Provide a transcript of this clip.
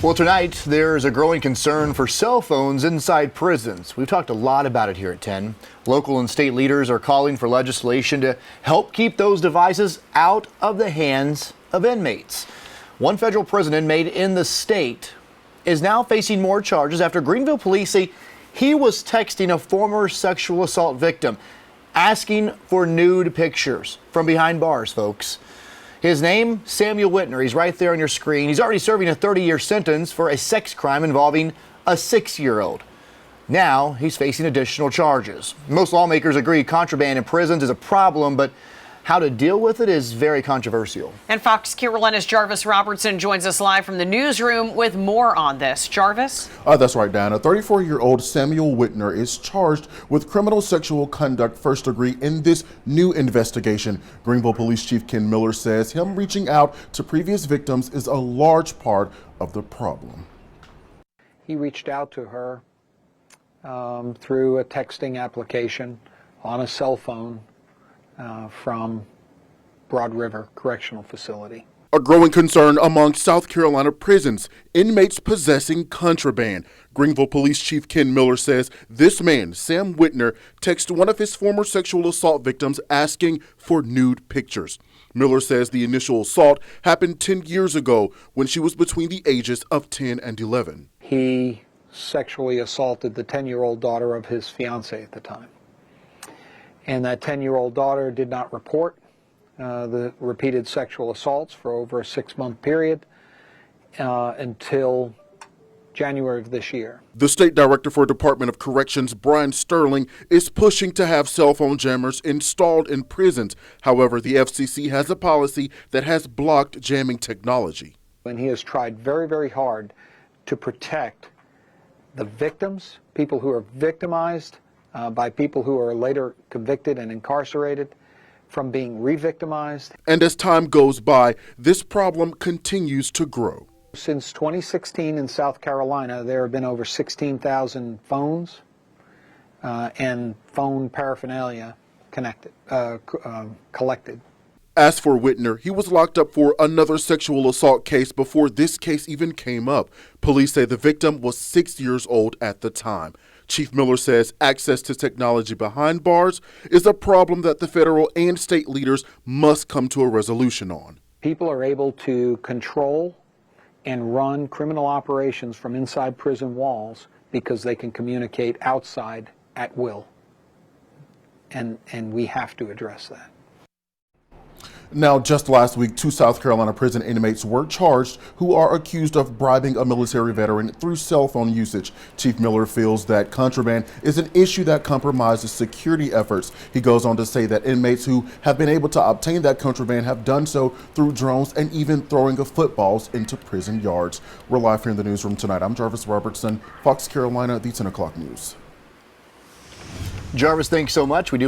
Well, tonight there's a growing concern for cell phones inside prisons. We've talked a lot about it here at 10. Local and state leaders are calling for legislation to help keep those devices out of the hands of inmates. One federal prison inmate in the state is now facing more charges after Greenville police say he was texting a former sexual assault victim, asking for nude pictures from behind bars, folks. His name, Samuel Whitner. He's right there on your screen. He's already serving a 30-year sentence for a sex crime involving a 6-year-old. Now he's facing additional charges. Most lawmakers agree contraband in prisons is a problem, but how to deal with it is very controversial. And Fox Carolina's Jarvis Robertson joins us live from the newsroom with more on this. Jarvis? That's right, Diana. 34-year-old Samuel Whitner is charged with criminal sexual conduct first degree in this new investigation. Greenville Police Chief Ken Miller says him reaching out to previous victims is a large part of the problem. He reached out to her through a texting application on a cell phone from Broad River Correctional Facility. A growing concern among South Carolina prisons, inmates possessing contraband. Greenville Police Chief Ken Miller says this man, Sam Whitner, texted one of his former sexual assault victims asking for nude pictures. Miller says the initial assault happened 10 years ago when she was between the ages of 10 and 11. He sexually assaulted the 10-year-old daughter of his fiancée at the time. And that 10-year-old daughter did not report the repeated sexual assaults for over a 6-month period until January of this year. The state director for Department of Corrections, Brian Sterling, is pushing to have cell phone jammers installed in prisons. However, the FCC has a policy that has blocked jamming technology. And he has tried very, very hard to protect the victims, people who are victimized by people who are later convicted and incarcerated, from being re-victimized. And as time goes by, this problem continues to grow. Since 2016 in South Carolina, there have been over 16,000 phones and phone paraphernalia collected. As for Whitner, he was locked up for another sexual assault case before this case even came up. Police say the victim was 6 years old at the time. Chief Miller says access to technology behind bars is a problem that the federal and state leaders must come to a resolution on. People are able to control and run criminal operations from inside prison walls because they can communicate outside at will. And we have to address that. Now, just last week, 2 South Carolina prison inmates were charged who are accused of bribing a military veteran through cell phone usage. Chief Miller feels that contraband is an issue that compromises security efforts. He goes on to say that inmates who have been able to obtain that contraband have done so through drones and even throwing of footballs into prison yards. We're live here in the newsroom tonight. I'm Jarvis Robertson, Fox Carolina, the 10 o'clock news. Jarvis, thanks so much. We do